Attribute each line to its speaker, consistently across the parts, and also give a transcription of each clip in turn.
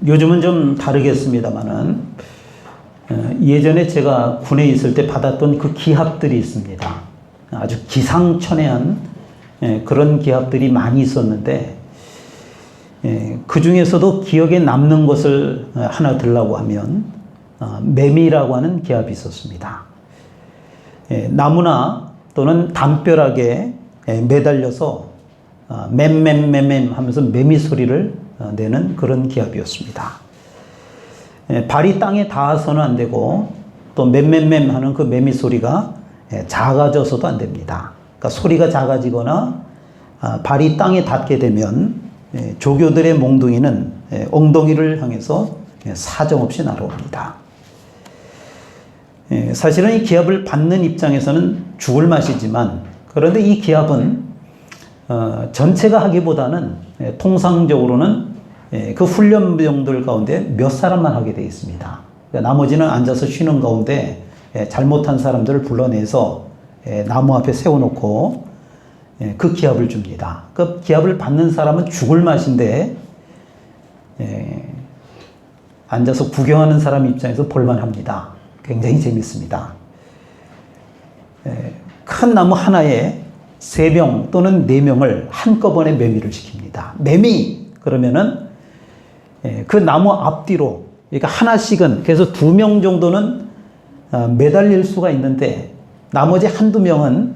Speaker 1: 요즘은 좀 다르겠습니다만은 예전에 제가 군에 있을 때 받았던 그 기합들이 있습니다. 아주 기상천외한 그런 기합들이 많이 있었는데 그 중에서도 기억에 남는 것을 하나 들라고 하면 매미라고 하는 기합이 있었습니다. 나무나 또는 담벼락에 매달려서 맴맴맴맴 하면서 매미 소리를 내는 그런 기합이었습니다. 발이 땅에 닿아서는 안 되고 또 맴맴맴 하는 그 매미 소리가 작아져서도 안 됩니다. 그러니까 소리가 작아지거나 발이 땅에 닿게 되면 조교들의 몽둥이는 엉덩이를 향해서 사정없이 날아옵니다. 사실은 이 기합을 받는 입장에서는 죽을 맛이지만 그런데 이 기합은 전체가 하기보다는 통상적으로는 그 훈련병들 가운데 몇 사람만 하게 되어 있습니다. 그러니까 나머지는 앉아서 쉬는 가운데 잘못한 사람들을 불러내서 나무 앞에 세워놓고 그 기합을 줍니다. 그 기합을 받는 사람은 죽을 맛인데 앉아서 구경하는 사람 입장에서 볼만합니다. 굉장히 재밌습니다. 큰 나무 하나에 3명 또는 4명을 한꺼번에 매미를 시킵니다. 매미! 그러면은 그 나무 앞뒤로, 그러니까 하나씩은, 그래서 2명 정도는 매달릴 수가 있는데 나머지 한두 명은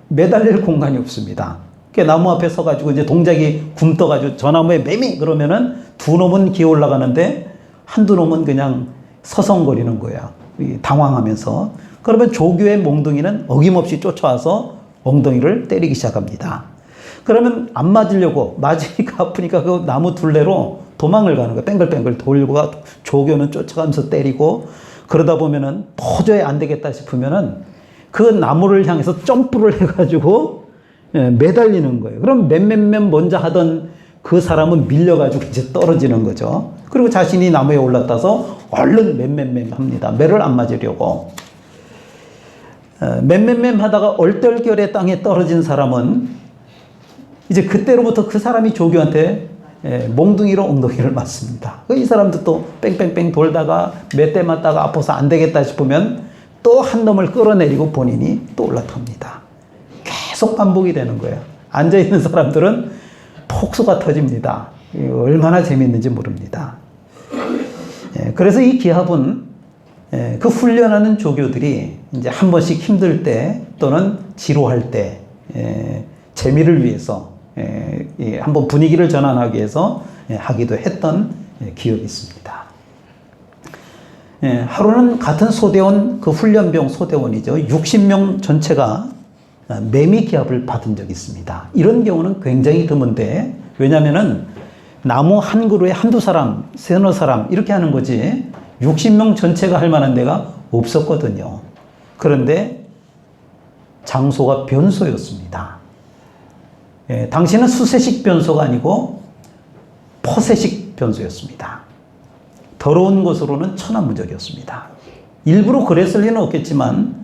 Speaker 1: 매달릴 공간이 없습니다. 나무 앞에 서가지고 이제 동작이 굼떠가지고 저 나무에 매미! 그러면은 2놈은 기어 올라가는데 한두 놈은 그냥 서성거리는 거야. 당황하면서. 그러면 조교의 몽둥이는 어김없이 쫓아와서 엉덩이를 때리기 시작합니다. 그러면 안 맞으려고, 맞으니까 아프니까 그 나무 둘레로 도망을 가는 거야. 뺑글뺑글 돌고 조교는 쫓아가면서 때리고 그러다 보면은 도저히 안 되겠다 싶으면은 그 나무를 향해서 점프를 해가지고 매달리는 거예요. 그럼 맨맨맨 먼저 하던 그 사람은 밀려가지고 이제 떨어지는 거죠. 그리고 자신이 나무에 올라타서 얼른 맨맨맨 합니다. 매를 안 맞으려고. 맨맨맨 하다가 얼떨결에 땅에 떨어진 사람은 이제 그때로부터 그 사람이 조교한테 몽둥이로 엉덩이를 맞습니다. 이 사람도 또 뺑뺑뺑 돌다가 몇 대 맞다가 아파서 안 되겠다 싶으면 또 한 놈을 끌어내리고 본인이 또 올라탑니다. 계속 반복이 되는 거예요. 앉아있는 사람들은 폭소가 터집니다. 얼마나 재밌는지 모릅니다. 그래서 이 기합은 그 훈련하는 조교들이 이제 한 번씩 힘들 때 또는 지루할 때 재미를 위해서 한번 분위기를 전환하기 위해서 하기도 했던 기억이 있습니다. 하루는 같은 소대원, 그 훈련병 소대원이죠. 60명 전체가 매미 기합을 받은 적이 있습니다. 이런 경우는 굉장히 드문데, 왜냐면은 나무 한 그루에 한두 사람, 세너 사람 이렇게 하는 거지 60명 전체가 할 만한 데가 없었거든요. 그런데 장소가 변소였습니다. 당시는 수세식 변소가 아니고 포세식 변소였습니다. 더러운 곳으로는 천하무적이었습니다. 일부러 그랬을 리는 없겠지만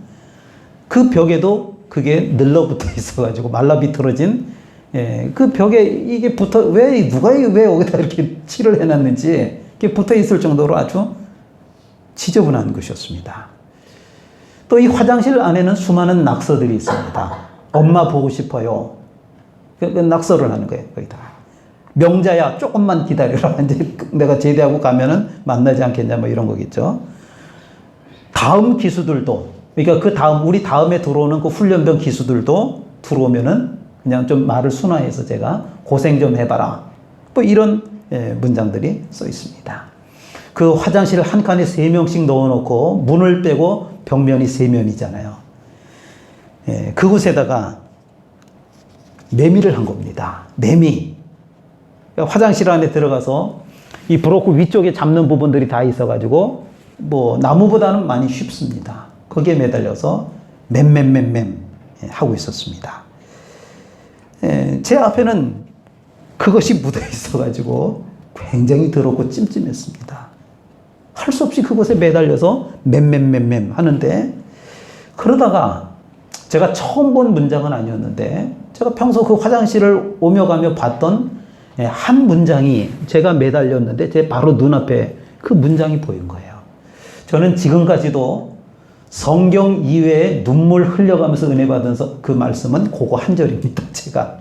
Speaker 1: 그 벽에도 그게 늘러붙어 있어가지고 말라비틀어진 그 벽에 이게 붙어, 누가 왜 여기다 이렇게 칠을 해놨는지 이게 붙어 있을 정도로 아주 지저분한 것이었습니다. 또 이 화장실 안에는 수많은 낙서들이 있습니다. 엄마 보고 싶어요. 그 낙서를 하는 거예요, 거기다가. 명자야, 조금만 기다려라. 이제 내가 제대하고 가면은 만나지 않겠냐, 뭐 이런 거겠죠. 다음 기수들도, 그러니까 그 다음, 우리 다음에 들어오는 그 훈련병 기수들도 들어오면은 그냥 좀 말을 순화해서 제가 고생 좀 해봐라. 뭐 이런 문장들이 써 있습니다. 그 화장실 한 칸에 3명씩 넣어놓고 문을 빼고 벽면이 3면이잖아요. 그곳에다가 매미를 한 겁니다. 매미. 화장실 안에 들어가서 이 브로커 위쪽에 잡는 부분들이 다 있어가지고 뭐 나무보다는 많이 쉽습니다. 거기에 매달려서 맴맴맴맴 하고 있었습니다. 제 앞에는 그것이 묻어 있어가지고 굉장히 더럽고 찜찜했습니다. 할 수 없이 그곳에 매달려서 맴맴맴맴 하는데, 그러다가 제가 처음 본 문장은 아니었는데 제가 평소 그 화장실을 오며 가며 봤던 한 문장이 제가 매달렸는데 제 바로 눈앞에 그 문장이 보인 거예요. 저는 지금까지도 성경 이외에 눈물 흘려가면서 은혜 받은 그 말씀은 그거 한 절입니다. 제가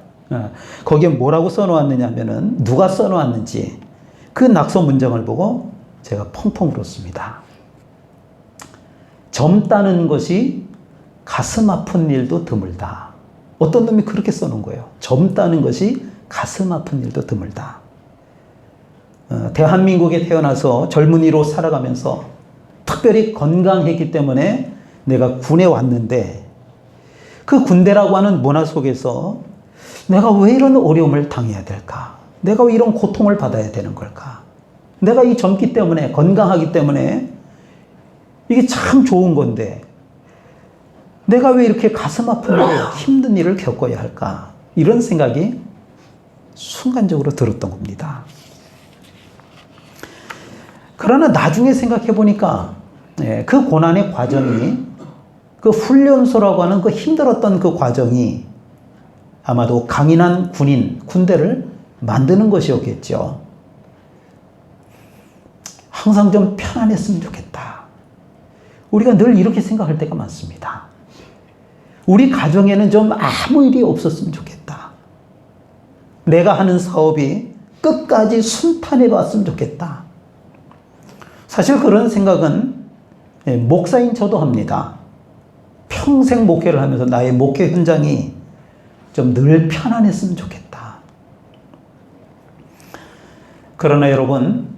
Speaker 1: 거기에 뭐라고 써놓았느냐 하면은 누가 써놓았는지 그 낙서 문장을 보고 제가 펑펑 울었습니다. 젊다는 것이 가슴 아픈 일도 드물다. 어떤 놈이 그렇게 써놓은 거예요. 젊다는 것이 가슴 아픈 일도 드물다. 대한민국에 태어나서 젊은이로 살아가면서 특별히 건강했기 때문에 내가 군에 왔는데 그 군대라고 하는 문화 속에서 내가 왜 이런 어려움을 당해야 될까? 내가 왜 이런 고통을 받아야 되는 걸까? 내가 이 젊기 때문에, 건강하기 때문에 이게 참 좋은 건데 내가 왜 이렇게 가슴 아픈 일을, 힘든 일을 겪어야 할까? 이런 생각이 순간적으로 들었던 겁니다. 그러나 나중에 생각해 보니까 그 고난의 과정이, 그 훈련소라고 하는 그 힘들었던 그 과정이 아마도 강인한 군인, 군대를 만드는 것이었겠죠. 항상 좀 편안했으면 좋겠다. 우리가 늘 이렇게 생각할 때가 많습니다. 우리 가정에는 좀 아무 일이 없었으면 좋겠다. 내가 하는 사업이 끝까지 순탄해 봤으면 좋겠다. 사실 그런 생각은 목사인 저도 합니다. 평생 목회를 하면서 나의 목회 현장이 좀 늘 편안했으면 좋겠다. 그러나 여러분,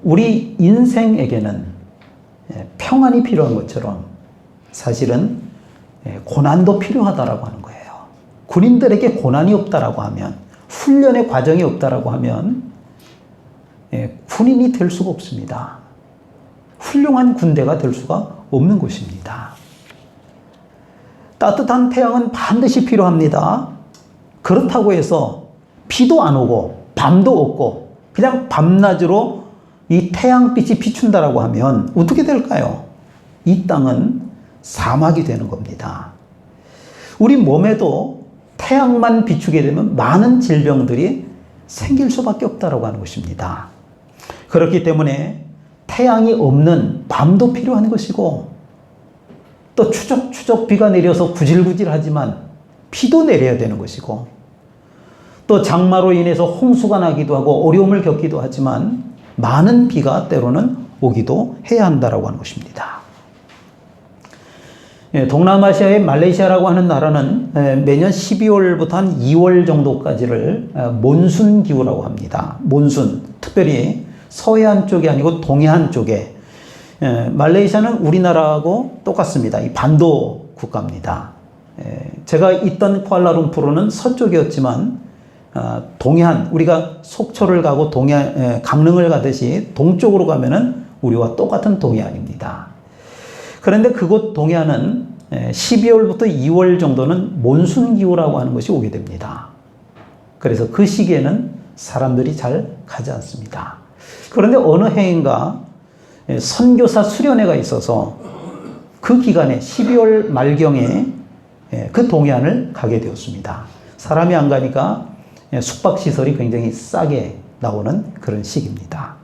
Speaker 1: 우리 인생에게는 평안이 필요한 것처럼 사실은 고난도 필요하다라고 하는 거예요. 군인들에게 고난이 없다라고 하면, 훈련의 과정이 없다라고 하면 군인이 될 수가 없습니다. 훌륭한 군대가 될 수가 없는 것입니다. 따뜻한 태양은 반드시 필요합니다. 그렇다고 해서 비도 안 오고 밤도 없고 그냥 밤낮으로 이 태양빛이 비춘다라고 하면 어떻게 될까요? 이 땅은 사막이 되는 겁니다. 우리 몸에도 태양만 비추게 되면 많은 질병들이 생길 수밖에 없다라고 하는 것입니다. 그렇기 때문에 태양이 없는 밤도 필요한 것이고, 또 추적추적 비가 내려서 구질구질하지만 비도 내려야 되는 것이고, 또 장마로 인해서 홍수가 나기도 하고 어려움을 겪기도 하지만 많은 비가 때로는 오기도 해야 한다라고 하는 것입니다. 동남아시아의 말레이시아라고 하는 나라는 매년 12월부터 한 2월 정도까지를 몬순 기후라고 합니다. 몬순, 특별히 서해안 쪽이 아니고 동해안 쪽에, 말레이시아는 우리나라하고 똑같습니다. 이 반도 국가입니다. 제가 있던 쿠알라룸푸르는 서쪽이었지만 동해안, 우리가 속초를 가고 강릉을 가듯이 동쪽으로 가면은 우리와 똑같은 동해안입니다. 그런데 그곳 동해안은 12월부터 2월 정도는 몬순 기후라고 하는 것이 오게 됩니다. 그래서 그 시기에는 사람들이 잘 가지 않습니다. 그런데 어느 해인가 선교사 수련회가 있어서 그 기간에 12월 말경에 그 동해안을 가게 되었습니다. 사람이 안 가니까 숙박시설이 굉장히 싸게 나오는 그런 시기입니다.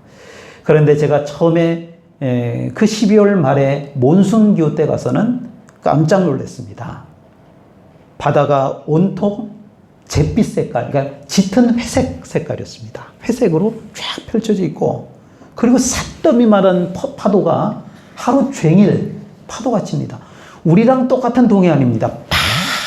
Speaker 1: 그런데 제가 처음에 그 12월 말에 몬순 기후 때 가서는 깜짝 놀랐습니다. 바다가 온통 잿빛 색깔, 그러니까 짙은 회색 색깔이었습니다. 회색으로 쫙 펼쳐져 있고, 그리고 산더미만한 파도가 하루 종일 파도가 칩니다. 우리랑 똑같은 동해안입니다.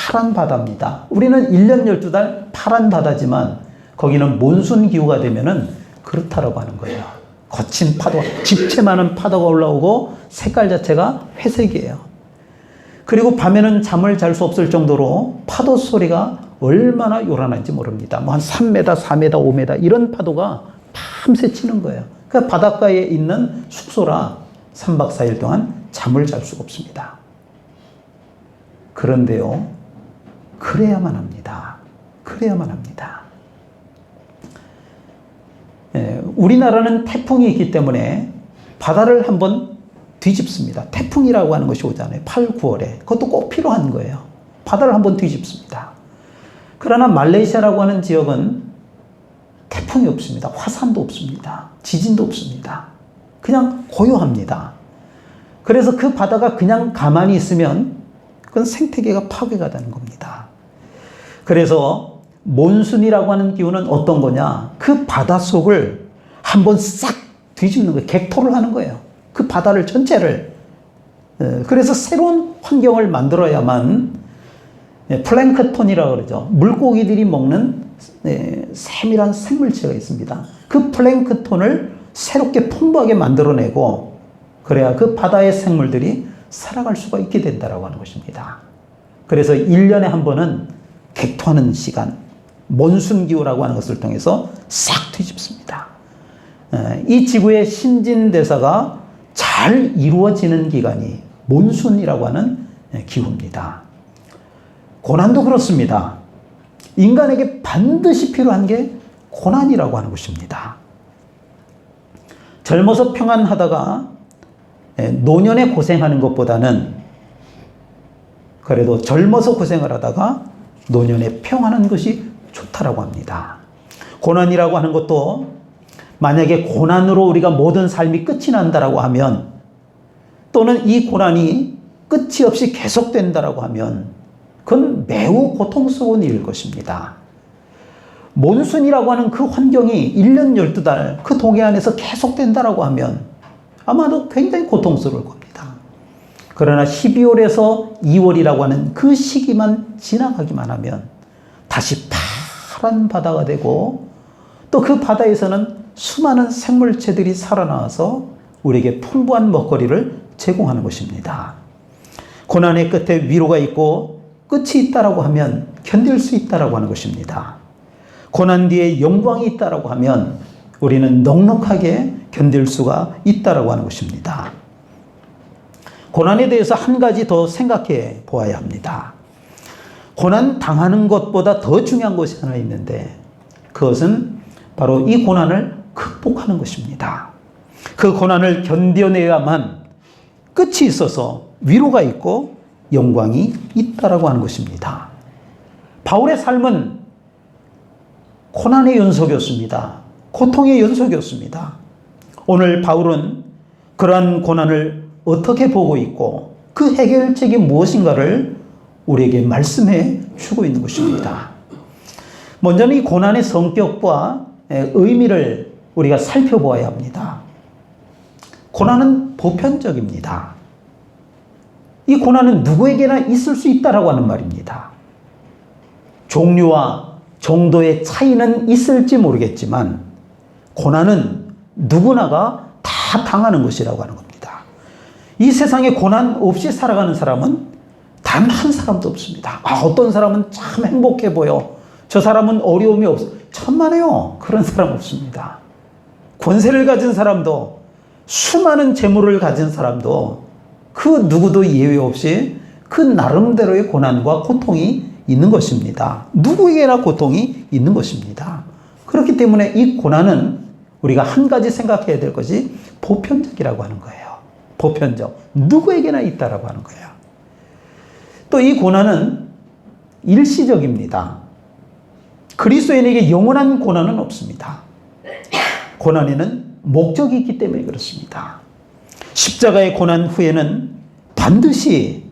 Speaker 1: 파란 바다입니다. 우리는 1년 12달 파란 바다지만 거기는 몬순 기후가 되면은 그렇다라고 하는 거예요. 거친 파도가, 집채만한 파도가 올라오고 색깔 자체가 회색이에요. 그리고 밤에는 잠을 잘 수 없을 정도로 파도 소리가 얼마나 요란한지 모릅니다. 뭐 한 3m, 4m, 5m 이런 파도가 밤새 치는 거예요. 그러니까 바닷가에 있는 숙소라 3박 4일 동안 잠을 잘 수가 없습니다. 그런데요, 그래야만 합니다. 그래야만 합니다. 우리나라는 태풍이 있기 때문에 바다를 한번 뒤집습니다. 태풍이라고 하는 것이 오잖아요. 8, 9월에. 그것도 꼭 필요한 거예요. 바다를 한번 뒤집습니다. 그러나 말레이시아라고 하는 지역은 태풍이 없습니다. 화산도 없습니다. 지진도 없습니다. 그냥 고요합니다. 그래서 그 바다가 그냥 가만히 있으면 그건 생태계가 파괴가 되는 겁니다. 그래서 몬순이라고 하는 기후는 어떤 거냐? 그 바닷속을 한번 싹 뒤집는 거예요. 객토를 하는 거예요. 그 바다를 전체를. 그래서 새로운 환경을 만들어야만 플랭크톤이라고 그러죠. 물고기들이 먹는 세밀한 생물체가 있습니다. 그 플랭크톤을 새롭게 풍부하게 만들어내고 그래야 그 바다의 생물들이 살아갈 수가 있게 된다고 하는 것입니다. 그래서 1년에 한 번은 객토하는 시간, 몬순기후라고 하는 것을 통해서 싹 뒤집습니다. 이 지구의 신진대사가 잘 이루어지는 기간이 몬순이라고 하는 기후입니다. 고난도 그렇습니다. 인간에게 반드시 필요한 게 고난이라고 하는 것입니다. 젊어서 평안하다가 노년에 고생하는 것보다는 그래도 젊어서 고생을 하다가 노년에 평안한 것이 좋다라고 합니다. 고난이라고 하는 것도 만약에 고난으로 우리가 모든 삶이 끝이 난다라고 하면 또는 이 고난이 끝이 없이 계속된다라고 하면 그건 매우 고통스러운 일일 것입니다. 몬순이라고 하는 그 환경이 1년 12달 그 동해안에서 계속된다라고 하면 아마도 굉장히 고통스러울 겁니다. 그러나 12월에서 2월이라고 하는 그 시기만 지나가기만 하면 다시 파란 바다가 되고 또 그 바다에서는 수많은 생물체들이 살아나와서 우리에게 풍부한 먹거리를 제공하는 것입니다. 고난의 끝에 위로가 있고 끝이 있다라고 하면 견딜 수 있다라고 하는 것입니다. 고난 뒤에 영광이 있다라고 하면 우리는 넉넉하게 견딜 수가 있다라고 하는 것입니다. 고난에 대해서 한 가지 더 생각해 보아야 합니다. 고난 당하는 것보다 더 중요한 것이 하나 있는데 그것은 바로 이 고난을 극복하는 것입니다. 그 고난을 견뎌내야만 끝이 있어서 위로가 있고 영광이 있다라고 하는 것입니다. 바울의 삶은 고난의 연속이었습니다. 고통의 연속이었습니다. 오늘 바울은 그러한 고난을 어떻게 보고 있고 그 해결책이 무엇인가를 우리에게 말씀해 주고 있는 것입니다. 먼저는 이 고난의 성격과 의미를 우리가 살펴보아야 합니다. 고난은 보편적입니다. 이 고난은 누구에게나 있을 수 있다라고 하는 말입니다. 종류와 정도의 차이는 있을지 모르겠지만 고난은 누구나가 다 당하는 것이라고 하는 겁니다. 이 세상에 고난 없이 살아가는 사람은 단 한 사람도 없습니다. 어떤 사람은 참 행복해 보여. 저 사람은 어려움이 없어. 천만에요. 그런 사람 없습니다. 권세를 가진 사람도 수많은 재물을 가진 사람도 그 누구도 예외 없이 그 나름대로의 고난과 고통이 있는 것입니다. 누구에게나 고통이 있는 것입니다. 그렇기 때문에 이 고난은 우리가 한 가지 생각해야 될 것이 보편적이라고 하는 거예요. 보편적. 누구에게나 있다라고 하는 거예요. 또 이 고난은 일시적입니다. 그리스도인에게 영원한 고난은 없습니다. 고난에는 목적이 있기 때문에 그렇습니다. 십자가의 고난 후에는 반드시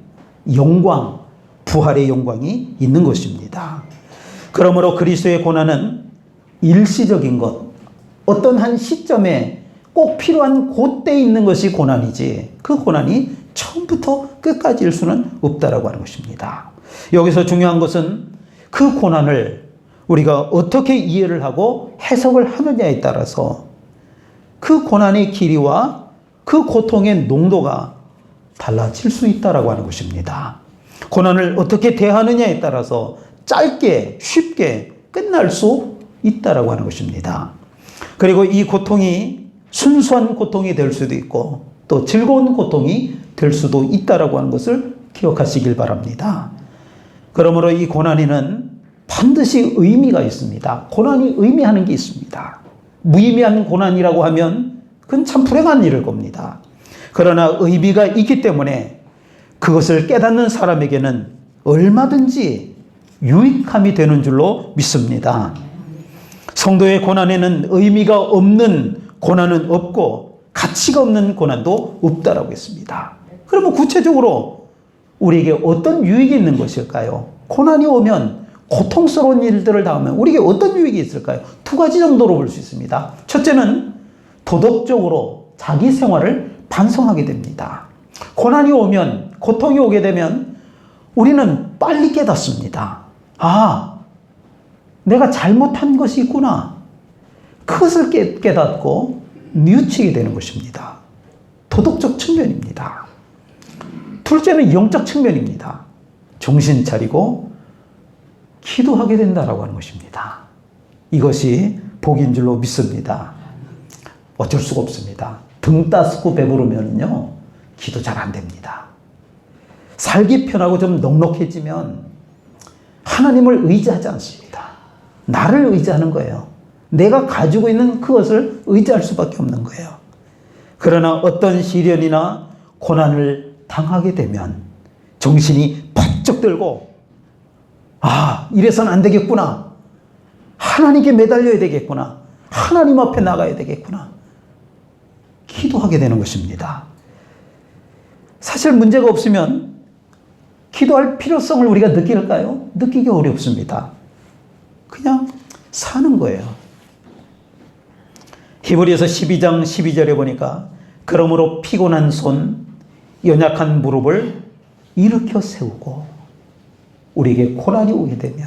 Speaker 1: 영광, 부활의 영광이 있는 것입니다. 그러므로 그리스도의 고난은 일시적인 것, 어떤 한 시점에 꼭 필요한 그때에 있는 것이 고난이지 그 고난이 처음부터 끝까지일 수는 없다라고 하는 것입니다. 여기서 중요한 것은 그 고난을 우리가 어떻게 이해를 하고 해석을 하느냐에 따라서 그 고난의 길이와 그 고통의 농도가 달라질 수 있다라고 하는 것입니다. 고난을 어떻게 대하느냐에 따라서 짧게 쉽게 끝날 수 있다라고 하는 것입니다. 그리고 이 고통이 순수한 고통이 될 수도 있고 또 즐거운 고통이 될 수도 있다라고 하는 것을 기억하시길 바랍니다. 그러므로 이 고난에는 반드시 의미가 있습니다. 고난이 의미하는 게 있습니다. 무의미한 고난이라고 하면 그건 참 불행한 일일 겁니다. 그러나 의미가 있기 때문에 그것을 깨닫는 사람에게는 얼마든지 유익함이 되는 줄로 믿습니다. 성도의 고난에는 의미가 없는 고난은 없고 가치가 없는 고난도 없다라고 했습니다. 그러면 구체적으로 우리에게 어떤 유익이 있는 것일까요? 고난이 오면, 고통스러운 일들을 당하면 우리에게 어떤 유익이 있을까요? 두 가지 정도로 볼 수 있습니다. 첫째는 도덕적으로 자기 생활을 반성하게 됩니다. 고난이 오면, 고통이 오게 되면 우리는 빨리 깨닫습니다. 아, 내가 잘못한 것이 있구나. 그것을 깨닫고 뉘우치게 되는 것입니다. 도덕적 측면입니다. 둘째는 영적 측면입니다. 정신 차리고 기도하게 된다라고 하는 것입니다. 이것이 복인 줄로 믿습니다. 어쩔 수가 없습니다. 등 따스고 배부르면요, 기도 잘 안 됩니다. 살기 편하고 좀 넉넉해지면 하나님을 의지하지 않습니다. 나를 의지하는 거예요. 내가 가지고 있는 그것을 의지할 수밖에 없는 거예요. 그러나 어떤 시련이나 고난을 당하게 되면 정신이 번쩍 들고, 아, 이래서는 안 되겠구나. 하나님께 매달려야 되겠구나. 하나님 앞에 나가야 되겠구나. 기도하게 되는 것입니다. 사실 문제가 없으면 기도할 필요성을 우리가 느낄까요? 느끼기 어렵습니다. 그냥 사는 거예요. 히브리서 12장 12절에 보니까 그러므로 피곤한 손, 연약한 무릎을 일으켜 세우고, 우리에게 고난이 오게 되면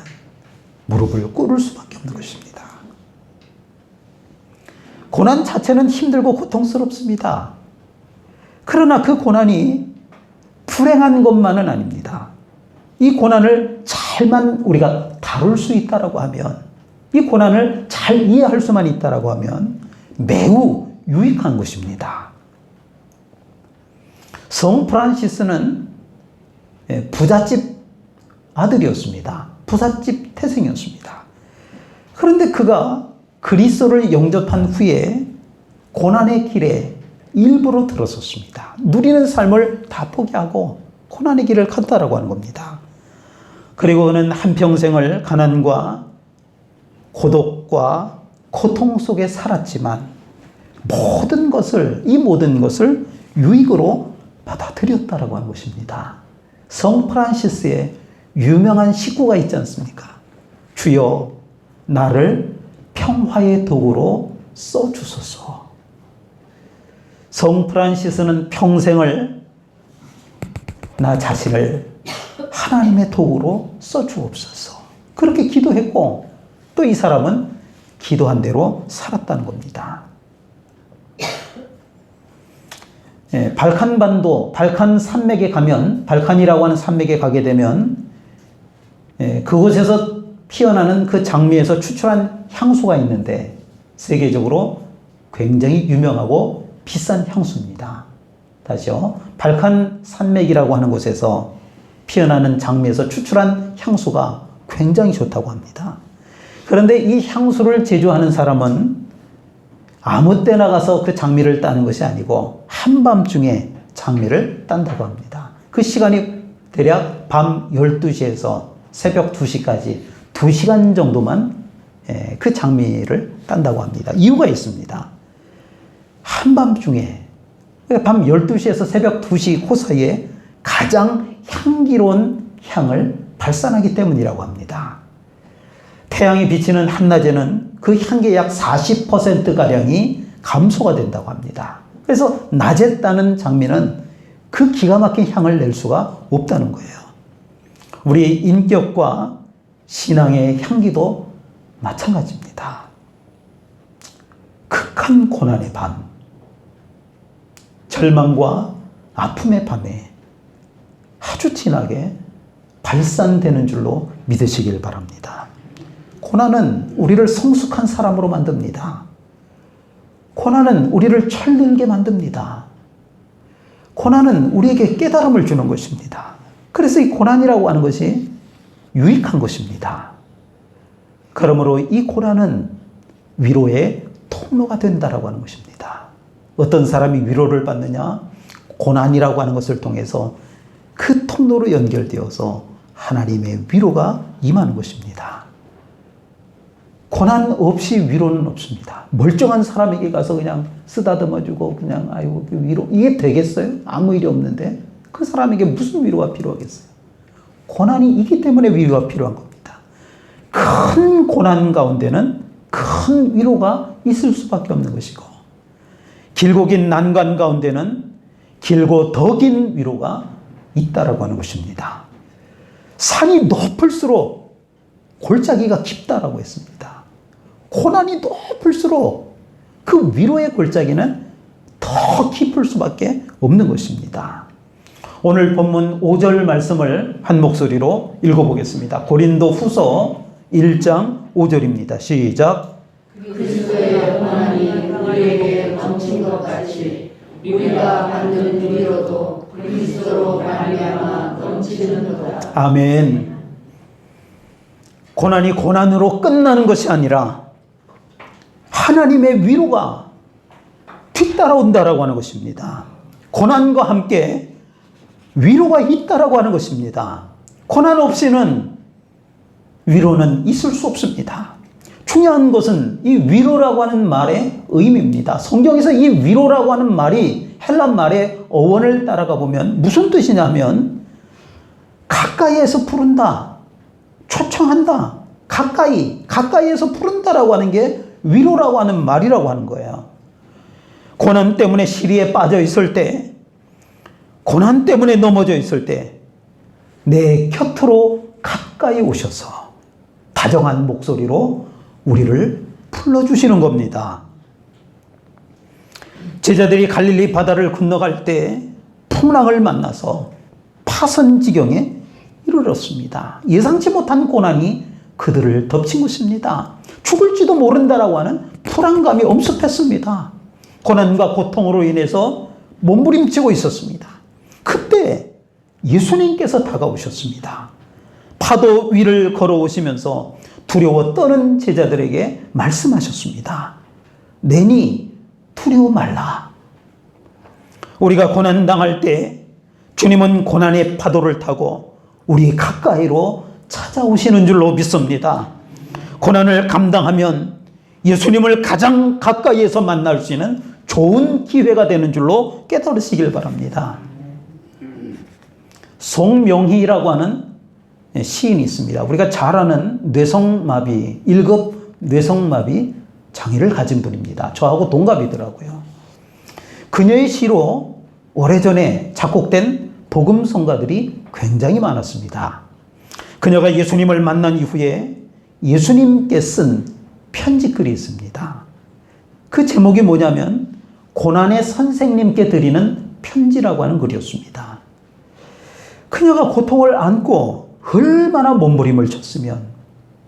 Speaker 1: 무릎을 꿇을 수밖에 없는 것입니다. 고난 자체는 힘들고 고통스럽습니다. 그러나 그 고난이 불행한 것만은 아닙니다. 이 고난을 잘만 우리가 다룰 수 있다라고 하면, 이 고난을 잘 이해할 수만 있다라고 하면 매우 유익한 것입니다. 성 프란시스는 부잣집 아들이었습니다. 부잣집 태생이었습니다. 그런데 그가 그리스도를 영접한 후에 고난의 길에 일부러 들어섰습니다. 누리는 삶을 다 포기하고 고난의 길을 갔다라고 하는 겁니다. 그리고 그는 한평생을 가난과 고독과 고통 속에 살았지만 이 모든 것을 유익으로 받아들였다라고 하는 것입니다. 성 프란시스의 유명한 식구가 있지 않습니까? 주여, 나를 평화의 도구로 써주소서. 성 프란시스는 평생을 나 자신을 하나님의 도구로 써주옵소서. 그렇게 기도했고, 또 이 사람은 기도한 대로 살았다는 겁니다. 발칸반도, 발칸 산맥에 가면, 발칸이라고 하는 산맥에 가게 되면 그곳에서 피어나는 그 장미에서 추출한 향수가 있는데 세계적으로 굉장히 유명하고 비싼 향수입니다. 다시요. 발칸 산맥이라고 하는 곳에서 피어나는 장미에서 추출한 향수가 굉장히 좋다고 합니다. 그런데 이 향수를 제조하는 사람은 아무 때나 가서 그 장미를 따는 것이 아니고 한밤중에 장미를 딴다고 합니다. 그 시간이 대략 밤 12시에서 새벽 2시까지 2시간 정도만 그 장미를 딴다고 합니다. 이유가 있습니다. 한밤중에 밤 12시에서 새벽 2시 그 사이에 가장 향기로운 향을 발산하기 때문이라고 합니다. 태양이 비치는 한낮에는 그 향기의 약 40%가량이 감소가 된다고 합니다. 그래서 낮에 따는 장미는 그 기가 막힌 향을 낼 수가 없다는 거예요. 우리 인격과 신앙의 향기도 마찬가지입니다. 극한 고난의 밤, 절망과 아픔의 밤에 아주 진하게 발산되는 줄로 믿으시길 바랍니다. 고난은 우리를 성숙한 사람으로 만듭니다. 고난은 우리를 철들게 만듭니다. 고난은 우리에게 깨달음을 주는 것입니다. 그래서 이 고난이라고 하는 것이 유익한 것입니다. 그러므로 이 고난은 위로의 통로가 된다라고 하는 것입니다. 어떤 사람이 위로를 받느냐? 고난이라고 하는 것을 통해서 그 통로로 연결되어서 하나님의 위로가 임하는 것입니다. 고난 없이 위로는 없습니다. 멀쩡한 사람에게 가서 그냥 쓰다듬어주고 그냥 아이고 위로 이게 되겠어요? 아무 일이 없는데 그 사람에게 무슨 위로가 필요하겠어요? 고난이 있기 때문에 위로가 필요한 겁니다. 큰 고난 가운데는 큰 위로가 있을 수밖에 없는 것이고 길고 긴 난관 가운데는 길고 더 긴 위로가 있다라고 하는 것입니다. 산이 높을수록 골짜기가 깊다라고 했습니다. 고난이 높을수록 그 위로의 골짜기는 더 깊을 수밖에 없는 것입니다. 오늘 본문 5절 말씀을 한 목소리로 읽어보겠습니다. 고린도 후서 1장 5절입니다. 시작.
Speaker 2: 그리스도의 고난이 우리에게 넘친 것 같이 우리가 받는 위로도 그리스도로 말미암아 넘치는도다.
Speaker 1: 아멘. 고난이 고난으로 끝나는 것이 아니라 하나님의 위로가 뒤따라온다라고 하는 것입니다. 고난과 함께 위로가 있다라고 하는 것입니다. 고난 없이는 위로는 있을 수 없습니다. 중요한 것은 이 위로라고 하는 말의 의미입니다. 성경에서 이 위로라고 하는 말이 헬라 말의 어원을 따라가 보면 무슨 뜻이냐면 가까이에서 부른다, 초청한다, 가까이에서 부른다라고 하는 게 위로라고 하는 말이라고 하는 거예요. 고난 때문에 시리에 빠져 있을 때, 고난 때문에 넘어져 있을 때 내 곁으로 가까이 오셔서 다정한 목소리로 우리를 불러주시는 겁니다. 제자들이 갈릴리 바다를 건너갈 때 풍랑을 만나서 파선지경에 이르렀습니다. 예상치 못한 고난이 그들을 덮친 것입니다. 죽을지도 모른다라고 하는 불안감이 엄습했습니다. 고난과 고통으로 인해서 몸부림치고 있었습니다. 그때 예수님께서 다가오셨습니다. 파도 위를 걸어오시면서 두려워 떠는 제자들에게 말씀하셨습니다. 내니 두려워 말라. 우리가 고난 당할 때 주님은 고난의 파도를 타고 우리 가까이로 찾아오시는 줄로 믿습니다. 고난을 감당하면 예수님을 가장 가까이에서 만날 수 있는 좋은 기회가 되는 줄로 깨달으시길 바랍니다. 송명희라고 하는 시인이 있습니다. 우리가 잘 아는 뇌성마비, 1급 뇌성마비 장애를 가진 분입니다. 저하고 동갑이더라고요. 그녀의 시로 오래전에 작곡된 복음성가들이 굉장히 많았습니다. 그녀가 예수님을 만난 이후에 예수님께 쓴 편지글이 있습니다. 그 제목이 뭐냐면 고난의 선생님께 드리는 편지라고 하는 글이었습니다. 그녀가 고통을 안고 얼마나 몸부림을 쳤으면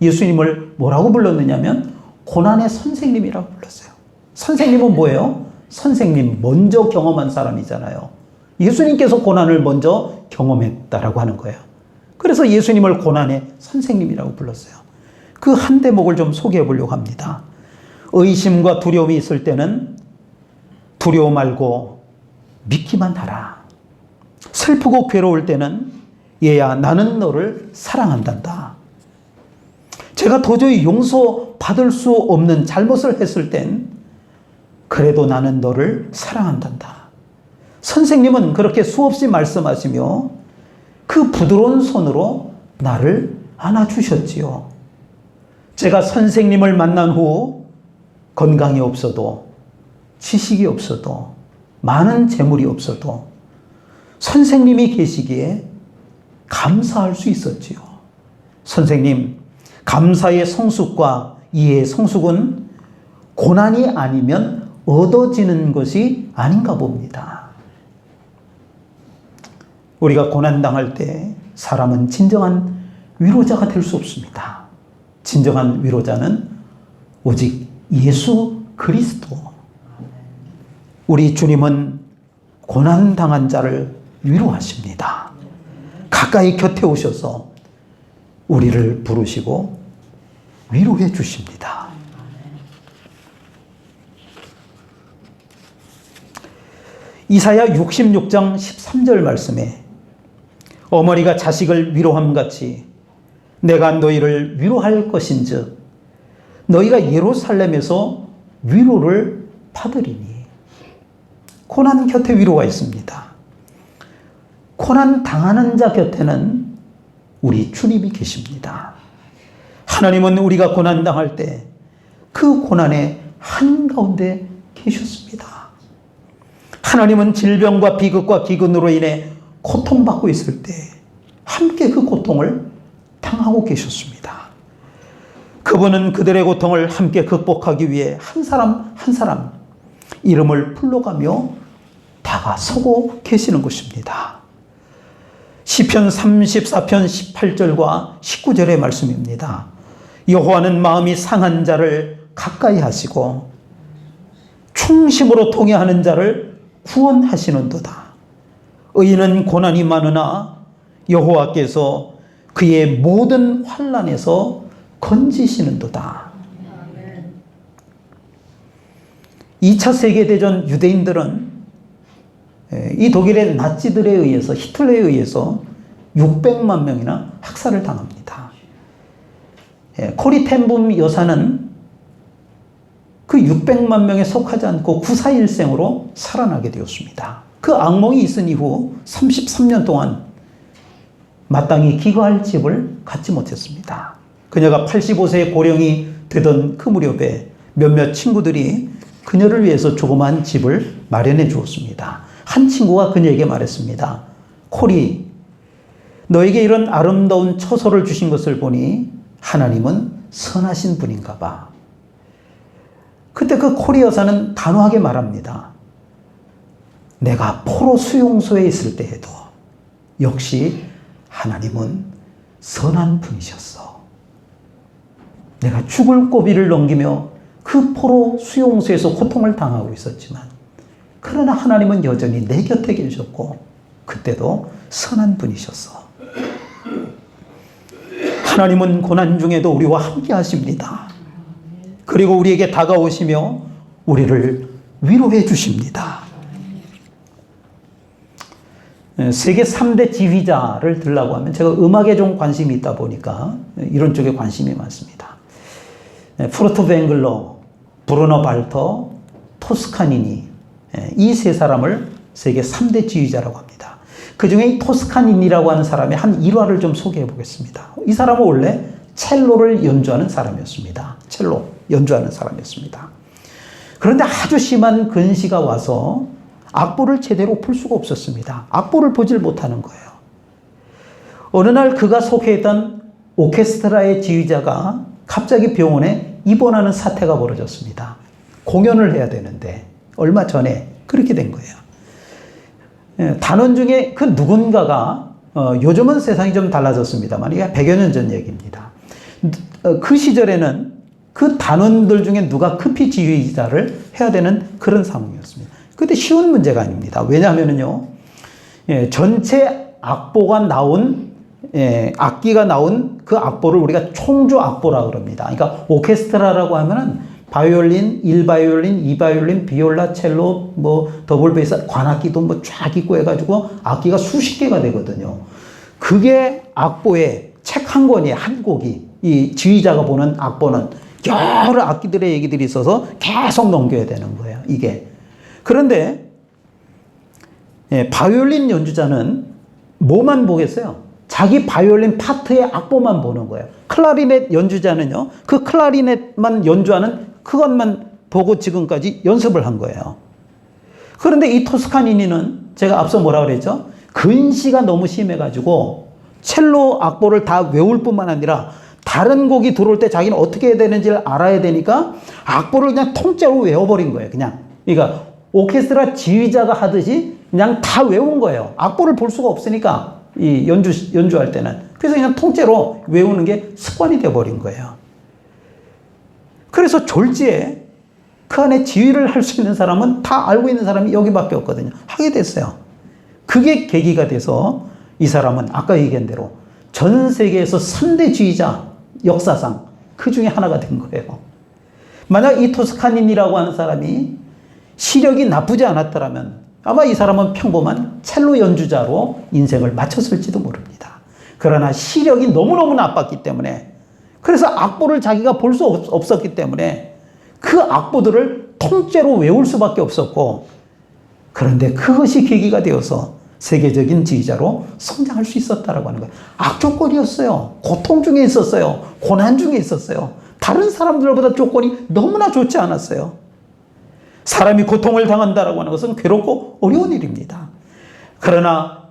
Speaker 1: 예수님을 뭐라고 불렀느냐면 고난의 선생님이라고 불렀어요. 선생님은 뭐예요? 선생님, 먼저 경험한 사람이잖아요. 예수님께서 고난을 먼저 경험했다라고 하는 거예요. 그래서 예수님을 고난의 선생님이라고 불렀어요. 그 한 대목을 좀 소개해 보려고 합니다. 의심과 두려움이 있을 때는 두려워 말고 믿기만 하라. 슬프고 괴로울 때는 얘야 나는 너를 사랑한단다. 제가 도저히 용서받을 수 없는 잘못을 했을 땐 그래도 나는 너를 사랑한단다. 선생님은 그렇게 수없이 말씀하시며 그 부드러운 손으로 나를 안아주셨지요. 제가 선생님을 만난 후 건강이 없어도 지식이 없어도 많은 재물이 없어도 선생님이 계시기에 감사할 수 있었지요. 선생님, 감사의 성숙과 이해의 성숙은 고난이 아니면 얻어지는 것이 아닌가 봅니다. 우리가 고난당할 때 사람은 진정한 위로자가 될 수 없습니다. 진정한 위로자는 오직 예수 그리스도. 우리 주님은 고난당한 자를 위로하십니다. 가까이 곁에 오셔서 우리를 부르시고 위로해 주십니다. 이사야 66장 13절 말씀에 어머니가 자식을 위로함같이 내가 너희를 위로할 것인즉 너희가 예루살렘에서 위로를 받으리니. 고난 곁에 위로가 있습니다. 고난 당하는 자 곁에는 우리 주님이 계십니다. 하나님은 우리가 고난 당할 때 그 고난의 한가운데 계셨습니다. 하나님은 질병과 비극과 기근으로 인해 고통받고 있을 때 함께 그 고통을 당하고 계셨습니다. 그분은 그들의 고통을 함께 극복하기 위해 한 사람 한 사람 이름을 불러가며 다가서고 계시는 것입니다. 시편 34편 18절과 19절의 말씀입니다. 여호와는 마음이 상한 자를 가까이 하시고 충심으로 통회하는 자를 구원하시는도다. 의인은 고난이 많으나 여호와께서 그의 모든 환난에서 건지시는도다. 2차 세계대전 유대인들은 이 독일의 나치들에 의해서, 히틀러에 의해서 600만 명이나 학살을 당합니다. 코리 텐붐 여사는 그 600만 명에 속하지 않고 구사일생으로 살아나게 되었습니다. 그 악몽이 있은 이후 33년 동안 마땅히 기거할 집을 갖지 못했습니다. 그녀가 85세의 고령이 되던 그 무렵에 몇몇 친구들이 그녀를 위해서 조그만 집을 마련해 주었습니다. 한 친구가 그녀에게 말했습니다. 코리, 너에게 이런 아름다운 처소를 주신 것을 보니 하나님은 선하신 분인가 봐. 그때 그 코리 여사는 단호하게 말합니다. 내가 포로 수용소에 있을 때에도 역시 하나님은 선한 분이셨어. 내가 죽을 고비를 넘기며 그 포로 수용소에서 고통을 당하고 있었지만 그러나 하나님은 여전히 내 곁에 계셨고 그때도 선한 분이셨어. 하나님은 고난 중에도 우리와 함께 하십니다. 그리고 우리에게 다가오시며 우리를 위로해 주십니다. 세계 3대 지휘자를 들라고 하면 제가 음악에 좀 관심이 있다 보니까 이런 쪽에 관심이 많습니다. 프루트 뱅글러, 브루노 발터, 토스카니니, 이 세 사람을 세계 3대 지휘자라고 합니다. 그 중에 이 토스카니니라고 하는 사람의 한 일화를 좀 소개해 보겠습니다. 이 사람은 원래 첼로를 연주하는 사람이었습니다. 첼로 연주하는 사람이었습니다. 그런데 아주 심한 근시가 와서 악보를 제대로 풀 수가 없었습니다. 악보를 보질 못하는 거예요. 어느 날 그가 속해있던 오케스트라의 지휘자가 갑자기 병원에 입원하는 사태가 벌어졌습니다. 공연을 해야 되는데 얼마 전에 그렇게 된 거예요. 단원 중에 그 누군가가 요즘은 세상이 좀 달라졌습니다만 이게 100여 년 전 얘기입니다. 그 시절에는 그 단원들 중에 누가 급히 지휘자를 해야 되는 그런 상황이었습니다. 근데 쉬운 문제가 아닙니다. 왜냐하면요, 전체 악보가 나온, 악기가 나온 그 악보를 우리가 총주 악보라고 그럽니다. 그러니까 오케스트라라고 하면은 바이올린, 1바이올린, 2바이올린, 비올라, 첼로, 뭐 더블 베이스, 관악기도 뭐 쫙 있고 해가지고 악기가 수십 개가 되거든요. 그게 악보에 책 한 권이 한 곡이 이 지휘자가 보는 악보는 여러 악기들의 얘기들이 있어서 계속 넘겨야 되는 거예요. 이게. 그런데 바이올린 연주자는 뭐만 보겠어요? 자기 바이올린 파트의 악보만 보는 거예요. 클라리넷 연주자는요, 그 클라리넷만 연주하는 그것만 보고 지금까지 연습을 한 거예요. 그런데 이 토스카니니는 제가 앞서 뭐라 그랬죠? 근시가 너무 심해가지고 첼로 악보를 다 외울 뿐만 아니라 다른 곡이 들어올 때 자기는 어떻게 해야 되는지를 알아야 되니까 악보를 그냥 통째로 외워버린 거예요. 그냥. 그러니까 오케스트라 지휘자가 하듯이 그냥 다 외운 거예요. 악보를 볼 수가 없으니까 이 연주할 때는. 그래서 그냥 통째로 외우는 게 습관이 되어버린 거예요. 그래서 졸지에 그 안에 지휘를 할 수 있는 사람은 다 알고 있는 사람이 여기밖에 없거든요. 하게 됐어요. 그게 계기가 돼서 이 사람은 아까 얘기한 대로 전 세계에서 3대 지휘자 역사상 그 중에 하나가 된 거예요. 만약 이 토스카니니라고 하는 사람이 시력이 나쁘지 않았더라면 아마 이 사람은 평범한 첼로 연주자로 인생을 마쳤을지도 모릅니다. 그러나 시력이 너무너무 나빴기 때문에 그래서 악보를 자기가 볼 수 없었기 때문에 그 악보들을 통째로 외울 수밖에 없었고, 그런데 그것이 계기가 되어서 세계적인 지휘자로 성장할 수 있었다라고 하는 거예요. 악조건이었어요. 고통 중에 있었어요. 고난 중에 있었어요. 다른 사람들보다 조건이 너무나 좋지 않았어요. 사람이 고통을 당한다라고 하는 것은 괴롭고 어려운 일입니다. 그러나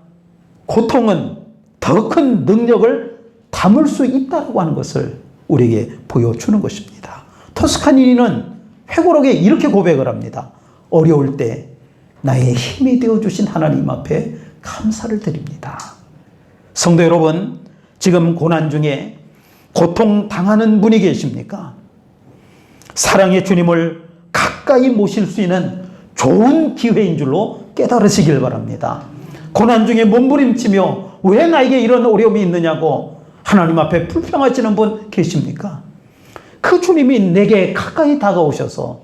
Speaker 1: 고통은 더 큰 능력을 담을 수 있다고 하는 것을 우리에게 보여주는 것입니다. 토스카니는 회고록에 이렇게 고백을 합니다. 어려울 때 나의 힘이 되어주신 하나님 앞에 감사를 드립니다. 성도 여러분, 지금 고난 중에 고통 당하는 분이 계십니까? 사랑의 주님을 가까이 모실 수 있는 좋은 기회인 줄로 깨달으시길 바랍니다. 고난 중에 몸부림치며 왜 나에게 이런 어려움이 있느냐고 하나님 앞에 불평하시는 분 계십니까? 그 주님이 내게 가까이 다가오셔서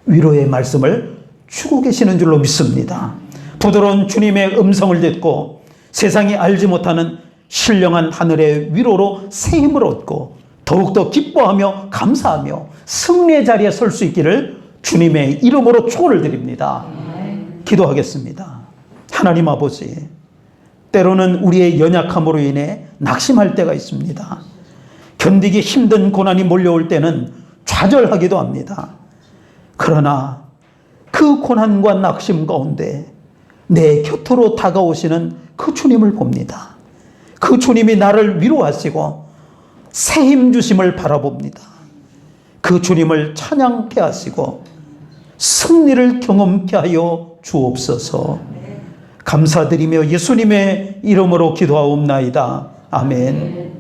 Speaker 1: 위로의 말씀을 주고 계시는 줄로 믿습니다. 부드러운 주님의 음성을 듣고 세상이 알지 못하는 신령한 하늘의 위로로 새 힘을 얻고 더욱더 기뻐하며 감사하며 승리의 자리에 설 수 있기를 주님의 이름으로 축원을 드립니다. 기도하겠습니다. 하나님 아버지, 때로는 우리의 연약함으로 인해 낙심할 때가 있습니다. 견디기 힘든 고난이 몰려올 때는 좌절하기도 합니다. 그러나 그 고난과 낙심 가운데 내 곁으로 다가오시는 그 주님을 봅니다. 그 주님이 나를 위로하시고 새 힘 주심을 바라봅니다. 그 주님을 찬양케 하시고 승리를 경험케 하여 주옵소서. 감사드리며 예수님의 이름으로 기도하옵나이다. 아멘.